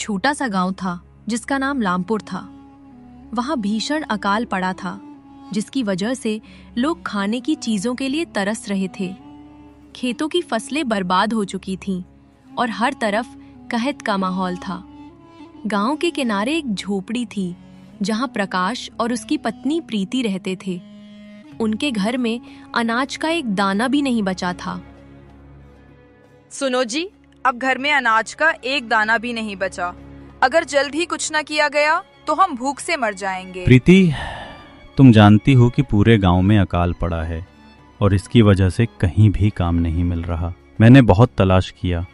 छोटा सा गांव था जिसका नाम लामपुर था। वहां भीषण अकाल पड़ा था, जिसकी वजह से लोग खाने की चीजों के लिए तरस रहे थे। खेतों की फसलें बर्बाद हो चुकी थीं और हर तरफ कहत का माहौल था। गांव के किनारे एक झोपड़ी थी जहां प्रकाश और उसकी पत्नी प्रीति रहते थे। उनके घर में अनाज का एक दाना भी नहीं बचा था। सुनो जी, अब घर में अनाज का एक दाना भी नहीं बचा। अगर जल्द ही कुछ न किया गया तो हम भूख से मर जाएंगे। प्रीति, तुम जानती हो कि पूरे गांव में अकाल पड़ा है और इसकी वजह से कहीं भी काम नहीं मिल रहा। मैंने बहुत तलाश किया,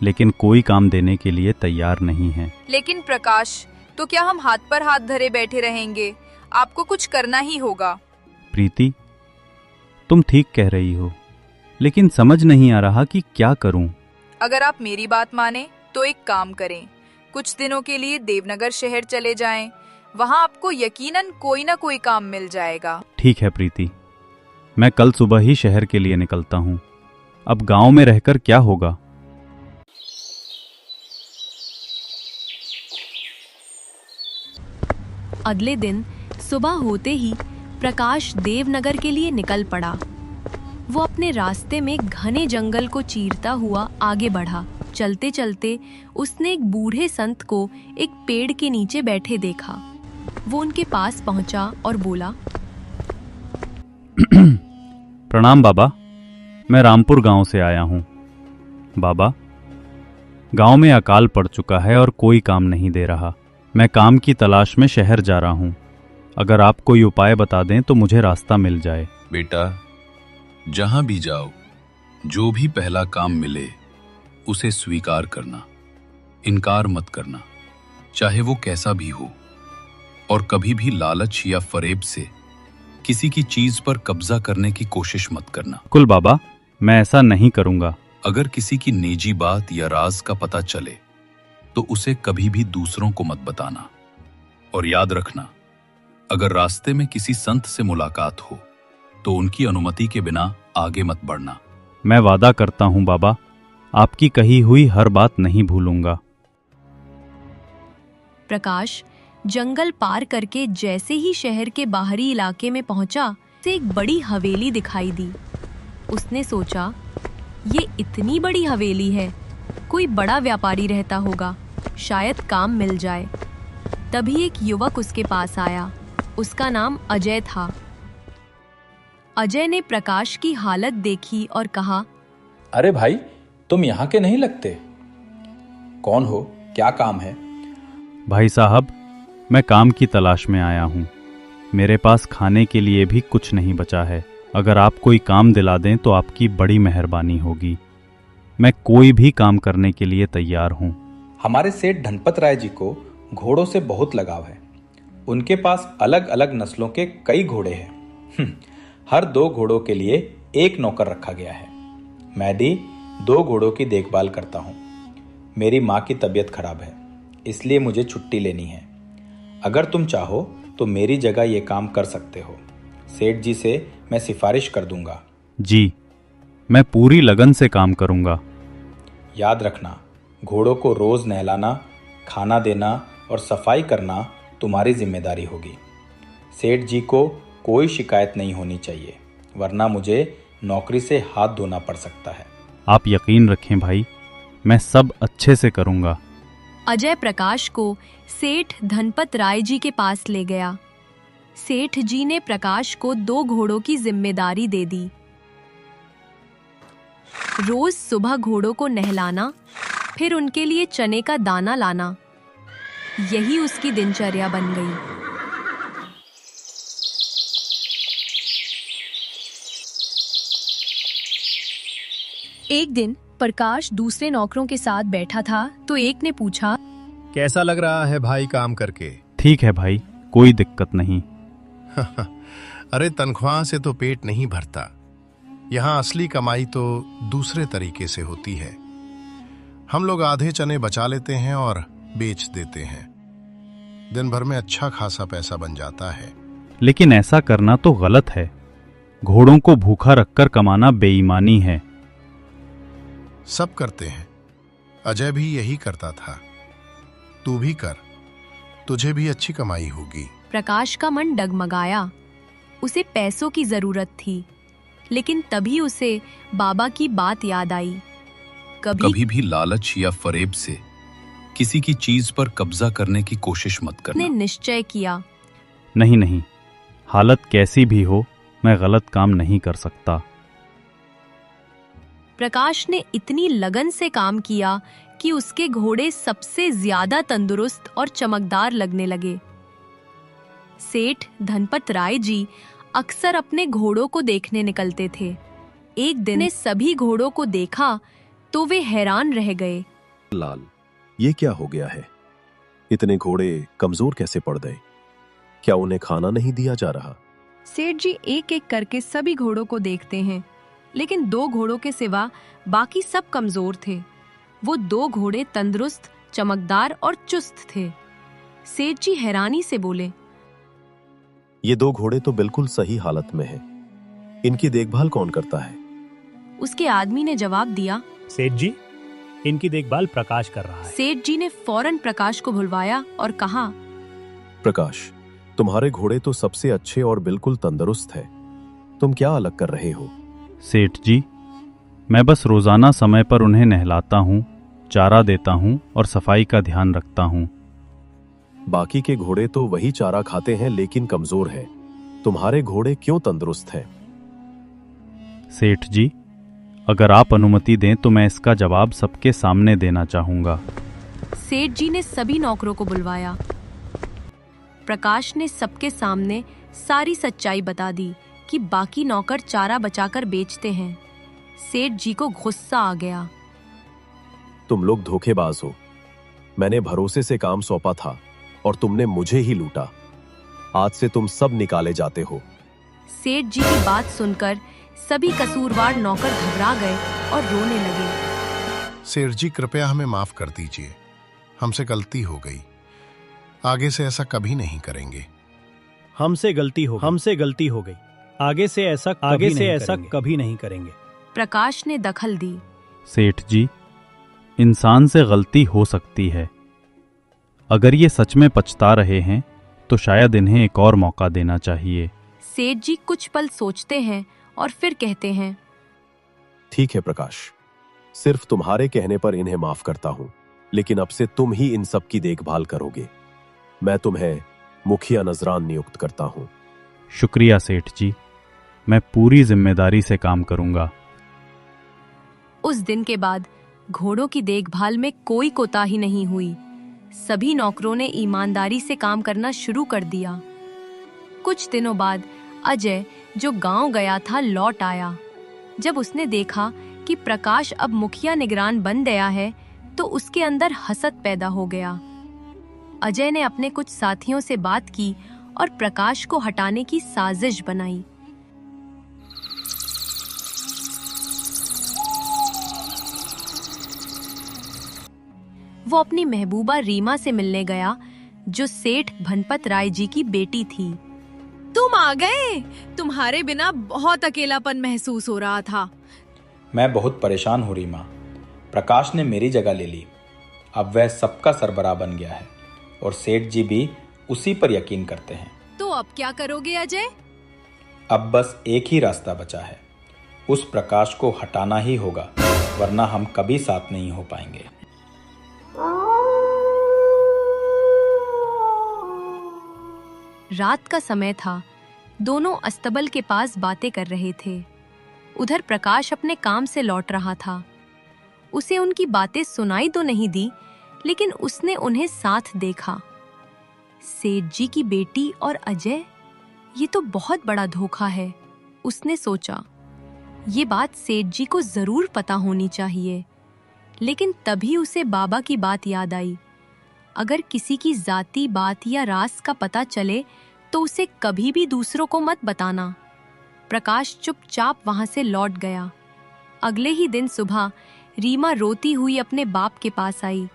लेकिन कोई काम देने के लिए तैयार नहीं है। लेकिन प्रकाश, तो क्या हम हाथ पर हाथ धरे बैठे रहेंगे? आपको कुछ करना ही होगा। प्रीति, तुम ठीक कह रही हो, लेकिन समझ नहीं आ रहा कि क्या करूं। अगर आप मेरी बात माने तो एक काम करें, कुछ दिनों के लिए देवनगर शहर चले जाएं। वहां आपको यकीनन कोई ना कोई काम मिल जाएगा। ठीक है प्रीति, मैं कल सुबह ही शहर के लिए निकलता हूं। अब गांव में रहकर क्या होगा। अगले दिन सुबह होते ही प्रकाश देवनगर के लिए निकल पड़ा। वो अपने रास्ते में घने जंगल को चीरता हुआ आगे बढ़ा। चलते चलते उसने एक बूढ़े संत को एक पेड़ के नीचे बैठे देखा। वो उनके पास पहुंचा और बोला, प्रणाम बाबा, मैं रामपुर गांव से आया हूं। बाबा, गांव में अकाल पड़ चुका है और कोई काम नहीं दे रहा। मैं काम की तलाश में शहर जा रहा हूं। अगर आप कोई उपाय बता दें तो मुझे रास्ता मिल जाए। बेटा, जहां भी जाओ, जो भी पहला काम मिले उसे स्वीकार करना, इनकार मत करना, चाहे वो कैसा भी हो। और कभी भी लालच या फरेब से किसी की चीज पर कब्जा करने की कोशिश मत करना। कुल बाबा, मैं ऐसा नहीं करूंगा। अगर किसी की निजी बात या राज का पता चले तो उसे कभी भी दूसरों को मत बताना। और याद रखना, अगर रास्ते में किसी संत से मुलाकात हो तो उनकी अनुमति के बिना आगे मत बढ़ना। मैं वादा करता हूं बाबा, आपकी कही हुई हर बात नहीं भूलूंगा। प्रकाश जंगल पार करके जैसे ही शहर के बाहरी इलाके में पहुंचा, उसे एक बड़ी हवेली दिखाई दी। उसने सोचा, ये इतनी बड़ी हवेली है, कोई बड़ा व्यापारी रहता होगा, शायद काम मिल जाए। तभी एक युवक उसके पास आया। उसका नाम अजय था। अजय ने प्रकाश की हालत देखी और कहा, अरे भाई, तुम यहाँ के नहीं लगते। कौन हो, क्या काम है? भाई साहब, मैं काम की तलाश में आया हूँ। मेरे पास खाने के लिए भी कुछ नहीं बचा है। अगर आप कोई काम दिला दें तो आपकी बड़ी मेहरबानी होगी। मैं कोई भी काम करने के लिए तैयार हूँ। हमारे सेठ धनपत राय जी को घोड़ों से बहुत लगाव है। उनके पास अलग अलग नस्लों के कई घोड़े हैं। हर 2 घोड़ों के लिए एक नौकर रखा गया है। मैं भी 2 घोड़ों की देखभाल करता हूँ। मेरी माँ की तबीयत खराब है, इसलिए मुझे छुट्टी लेनी है। अगर तुम चाहो तो मेरी जगह ये काम कर सकते हो। सेठ जी से मैं सिफारिश कर दूंगा। जी, मैं पूरी लगन से काम करूंगा। याद रखना, घोड़ों को रोज नहलाना, खाना देना और सफाई करना तुम्हारी जिम्मेदारी होगी। सेठ जी को कोई शिकायत नहीं होनी चाहिए, वरना मुझे नौकरी से हाथ धोना पड़ सकता है। आप यकीन रखें भाई, मैं सब अच्छे से करूंगा। अजय प्रकाश को सेठ धनपत राय जी के पास ले गया। सेठ जी ने प्रकाश को 2 घोड़ों की जिम्मेदारी दे दी। रोज सुबह घोड़ों को नहलाना, फिर उनके लिए चने का दाना लाना, यही उसकी दिनचर्या बन गई। एक दिन प्रकाश दूसरे नौकरों के साथ बैठा था तो एक ने पूछा, कैसा लग रहा है भाई काम करके? ठीक है भाई, कोई दिक्कत नहीं। अरे तनख्वाह से तो पेट नहीं भरता। यहाँ असली कमाई तो दूसरे तरीके से होती है। हम लोग आधे चने बचा लेते हैं और बेच देते हैं। दिन भर में अच्छा खासा पैसा बन जाता है। लेकिन ऐसा करना तो गलत है। घोड़ों को भूखा रखकर कमाना बेईमानी है। सब करते हैं, अजय भी यही करता था। तू भी कर, तुझे भी अच्छी कमाई होगी। प्रकाश का मन डगमगाया। उसे पैसों की जरूरत थी, लेकिन तभी उसे बाबा की बात याद आई। कभी भी लालच या फरेब से किसी की चीज पर कब्जा करने की कोशिश मत ने करना। निश्चय किया। नहीं नहीं, हालत कैसी भी हो, मैं गलत काम नहीं कर सकता। प्रकाश ने इतनी लगन से काम किया कि उसके घोड़े सबसे ज्यादा तंदुरुस्त और चमकदार लगने लगे। सेठ धनपत राय जी अक्सर अपने घोड़ों को देखने निकलते थे। एक दिन ने सभी घोड़ों को देखा तो वे हैरान रह गए। लाल, ये क्या हो गया है? इतने घोड़े कमजोर कैसे पड़ गए? क्या उन्हें खाना नहीं दिया जा रहा? सेठ जी एक एक करके सभी घोड़ों को देखते हैं, लेकिन 2 घोड़ों के सिवा बाकी सब कमजोर थे। वो 2 घोड़े तंदुरुस्त, चमकदार और चुस्त थे। सेठ जी हैरानी से बोले, ये 2 घोड़े तो बिल्कुल सही हालत में हैं। इनकी देखभाल कौन करता है? उसके आदमी ने जवाब दिया। सेठ जी, इनकी देखभाल प्रकाश कर रहा है। सेठ जी ने फौरन प्रकाश को बुलवाया और कहा, प्रकाश, तुम्हारे घोड़े तो सबसे अच्छे और बिल्कुल तंदुरुस्त है। तुम क्या अलग कर रहे हो? सेठ जी, मैं बस रोजाना समय पर उन्हें नहलाता हूँ, चारा देता हूँ और सफाई का ध्यान रखता हूँ। बाकी के घोड़े तो वही चारा खाते हैं लेकिन कमजोर हैं। तुम्हारे घोड़े क्यों तंदुरुस्त हैं? सेठ जी, अगर आप अनुमति दें तो मैं इसका जवाब सबके सामने देना चाहूंगा। सेठ जी ने सभी नौकरों को बुलवाया। प्रकाश ने सबके सामने सारी सच्चाई बता दी कि बाकी नौकर चारा बचाकर बेचते हैं। सेठ जी को गुस्सा आ गया। तुम लोग धोखेबाज हो। मैंने भरोसे से काम सौंपा था और तुमने मुझे ही लूटा। आज से तुम सब निकाले जाते हो। सेठ जी की बात सुनकर सभी कसूरवार नौकर घबरा गए और रोने लगे। सेठ जी, कृपया हमें माफ कर दीजिए, हमसे गलती हो गई। आगे से ऐसा कभी नहीं करेंगे। हमसे गलती हो गई। आगे से ऐसा कभी नहीं करेंगे। प्रकाश ने दखल दी। सेठ जी, इंसान से गलती हो सकती है। अगर ये सच में पछता रहे हैं तो शायद इन्हें एक और मौका देना चाहिए। सेठ जी कुछ पल सोचते हैं और फिर कहते हैं, ठीक है प्रकाश, सिर्फ तुम्हारे कहने पर इन्हें माफ करता हूं, लेकिन अब से तुम ही इन सब की देखभाल करोगे। मैं तुम्हें मुखिया नजरान नियुक्त करता हूं। शुक्रिया सेठ जी, मैं पूरी जिम्मेदारी से काम करूंगा। उस दिन के बाद घोड़ों की देखभाल में कोई कोताही नहीं हुई। सभी नौकरों ने ईमानदारी से काम करना शुरू कर दिया। कुछ दिनों बाद अजय, जो गांव गया था, लौट आया। जब उसने देखा कि प्रकाश अब मुखिया निगरान बन गया है तो उसके अंदर हसद पैदा हो गया। अजय ने अपने कुछ साथियों से बात की और प्रकाश को हटाने की साजिश बनाई। वो अपनी महबूबा रीमा से मिलने गया, जो सेठ भनपत राय जी की बेटी थी। तुम आ गए। तुम्हारे बिना बहुत अकेलापन महसूस हो रहा था। मैं बहुत परेशान हूँ रीमा। प्रकाश ने मेरी जगह ले ली। अब वह सबका सरबराह बन गया है और सेठ जी भी उसी पर यकीन करते हैं। तो अब क्या करोगे अजय? अब बस एक ही रास्ता बचा है, उस प्रकाश को हटाना ही होगा, वरना हम कभी साथ नहीं हो पाएंगे। रात का समय था। दोनों अस्तबल के पास बातें कर रहे थे। उधर प्रकाश अपने काम से लौट रहा था। उसे उनकी बातें सुनाई तो नहीं दी, लेकिन उसने उन्हें साथ देखा। सेठ जी की बेटी और अजय, ये तो बहुत बड़ा धोखा है। उसने सोचा, ये बात सेठ जी को जरूर पता होनी चाहिए। लेकिन तभी उसे बाबा की बात याद आई। अगर किसी की जाती बात या राज का पता चले तो उसे कभी भी दूसरों को मत बताना। प्रकाश चुपचाप वहां से लौट गया। अगले ही दिन सुबह रीमा रोती हुई अपने बाप के पास आई।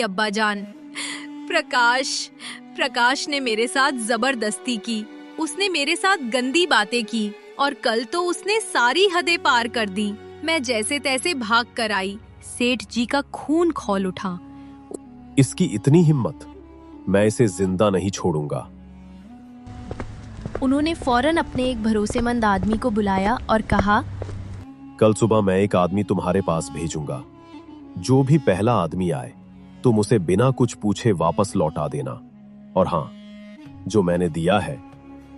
अब्बा जान, प्रकाश ने मेरे साथ जबरदस्ती की। उसने मेरे साथ गंदी बातें की और कल तो उसने सारी हदें पार कर दी। मैं जैसे तैसे भाग कर आई। सेठ जी का खून खौल उठा। इसकी इतनी हिम्मत, मैं इसे जिंदा नहीं छोड़ूंगा। उन्होंने फौरन अपने एक भरोसेमंद आदमी को बुलाया और कहा, कल सुबह मैं एक आदमी तुम्हारे पास भेजूंगा। जो भी पहला आदमी आए तुम उसे बिना कुछ पूछे वापस लौटा देना। और हां, जो मैंने दिया है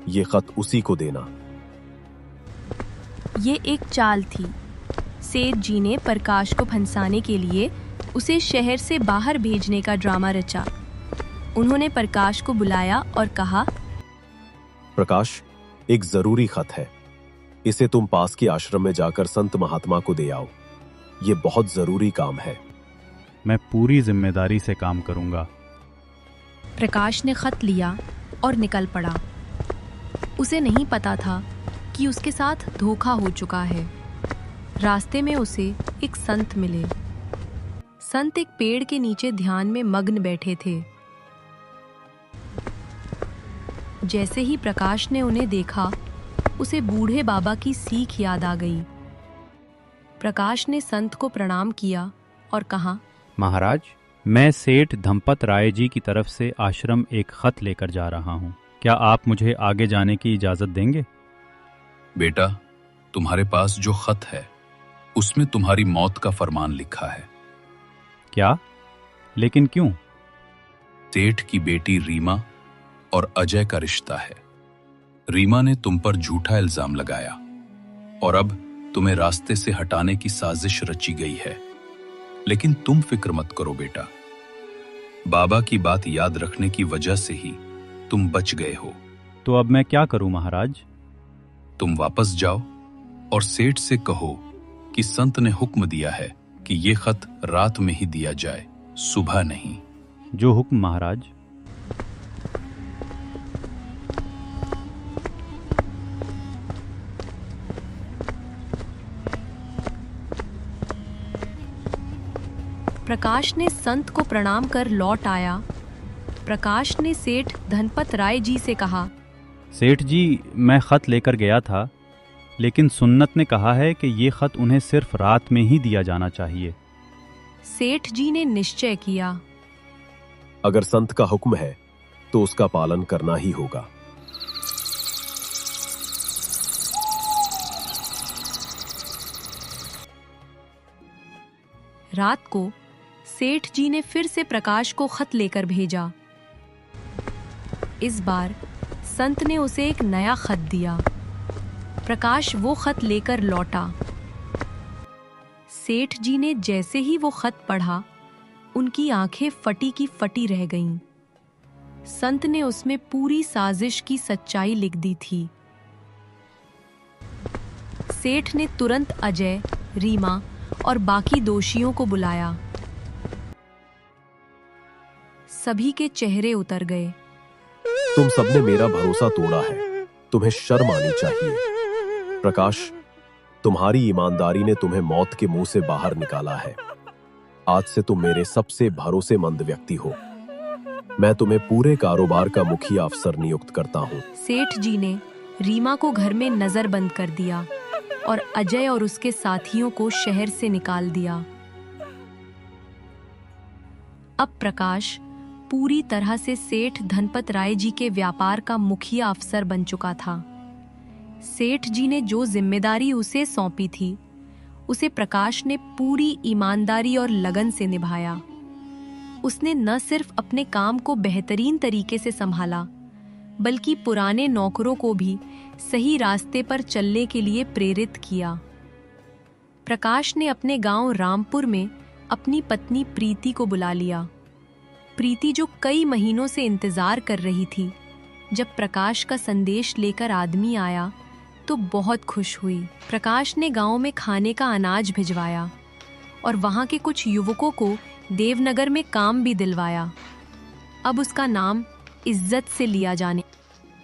ये खत उसी को देना। ये एक चाल थी। सेठ जी ने प्रकाश को फंसाने के लिए उसे शहर से बाहर भेजने का ड्रामा रचा। उन्होंने प्रकाश को बुलाया और कहा, प्रकाश, एक जरूरी खत है। इसे तुम पास के आश्रम में जाकर संत महात्मा को दे आओ। ये बहुत जरूरी काम है। मैं पूरी जिम्मेदारी से काम करूंगा। प्रकाश ने खत लिया और निकल पड़ा। उसे नहीं पता था कि उसके साथ धोखा हो चुका है। रास्ते में उसे एक संत मिले। संत एक पेड़ के नीचे ध्यान में मग्न बैठे थे। जैसे ही प्रकाश ने उन्हें देखा, उसे बूढ़े बाबा की सीख याद आ गई। प्रकाश ने संत को प्रणाम किया और कहा, महाराज, मैं सेठ धनपत राय जी की तरफ से आश्रम एक खत लेकर जा रहा हूँ। क्या आप मुझे आगे जाने की इजाजत देंगे? बेटा, तुम्हारे पास जो खत है उसमें तुम्हारी मौत का फरमान लिखा है। क्या? लेकिन क्यों? सेठ की बेटी रीमा और अजय का रिश्ता है। रीमा ने तुम पर झूठा इल्जाम लगाया और अब तुम्हें रास्ते से हटाने की साजिश रची गई है। लेकिन तुम फिक्र मत करो बेटा, बाबा की बात याद रखने की वजह से ही तुम बच गए हो। तो अब मैं क्या करूं महाराज? तुम वापस जाओ और सेठ से कहो कि संत ने हुक्म दिया है कि ये खत रात में ही दिया जाए, सुबह नहीं। जो हुक्म महाराज। प्रकाश ने संत को प्रणाम कर लौट आया। प्रकाश ने सेठ धनपत राय जी से कहा, सेठ जी, मैं खत लेकर गया था, लेकिन सुन्नत ने कहा है कि ये खत उन्हें सिर्फ रात में ही दिया जाना चाहिए। सेठ जी ने निश्चय किया, अगर संत का हुक्म है तो उसका पालन करना ही होगा। रात को सेठ जी ने फिर से प्रकाश को खत लेकर भेजा। इस बार संत ने उसे एक नया खत दिया। प्रकाश वो खत लेकर लौटा। सेठ जी ने जैसे ही वो खत पढ़ा, उनकी आंखें फटी की फटी रह गईं। संत ने उसमें पूरी साजिश की सच्चाई लिख दी थी। सेठ ने तुरंत अजय, रीमा और बाकी दोषियों को बुलाया। सभी के चेहरे उतर गए। तुम सबने मेरा भरोसा तोड़ा है, तुम्हें शर्म आनी चाहिए। प्रकाश, तुम्हारी ईमानदारी ने तुम्हें मौत के मुंह से बाहर निकाला है। आज से तुम मेरे सबसे भरोसेमंद व्यक्ति हो। मैं तुम्हें पूरे कारोबार का मुखिया अफसर नियुक्त करता हूँ। सेठ जी ने रीमा को घर में नजरबंद कर दिया और अजय और उसके साथियों को शहर से निकाल दिया। अब प्रकाश पूरी तरह से सेठ धनपत राय जी के व्यापार का मुखिया अफसर बन चुका था। सेठ जी ने जो जिम्मेदारी उसे सौंपी थी, उसे प्रकाश ने पूरी ईमानदारी और लगन से निभाया। उसने न सिर्फ अपने काम को बेहतरीन तरीके से संभाला, बल्कि पुराने नौकरों को भी सही रास्ते पर चलने के लिए प्रेरित किया। प्रकाश ने अपने गांव रामपुर में अपनी पत्नी प्रीति को बुला लिया। प्रीति, जो कई महीनों से इंतजार कर रही थी, जब प्रकाश का संदेश लेकर आदमी आया तो बहुत खुश हुई। प्रकाश ने गांव में खाने का अनाज भिजवाया और वहां के कुछ युवकों को देवनगर में काम भी दिलवाया। अब उसका नाम इज्जत से लिया जाने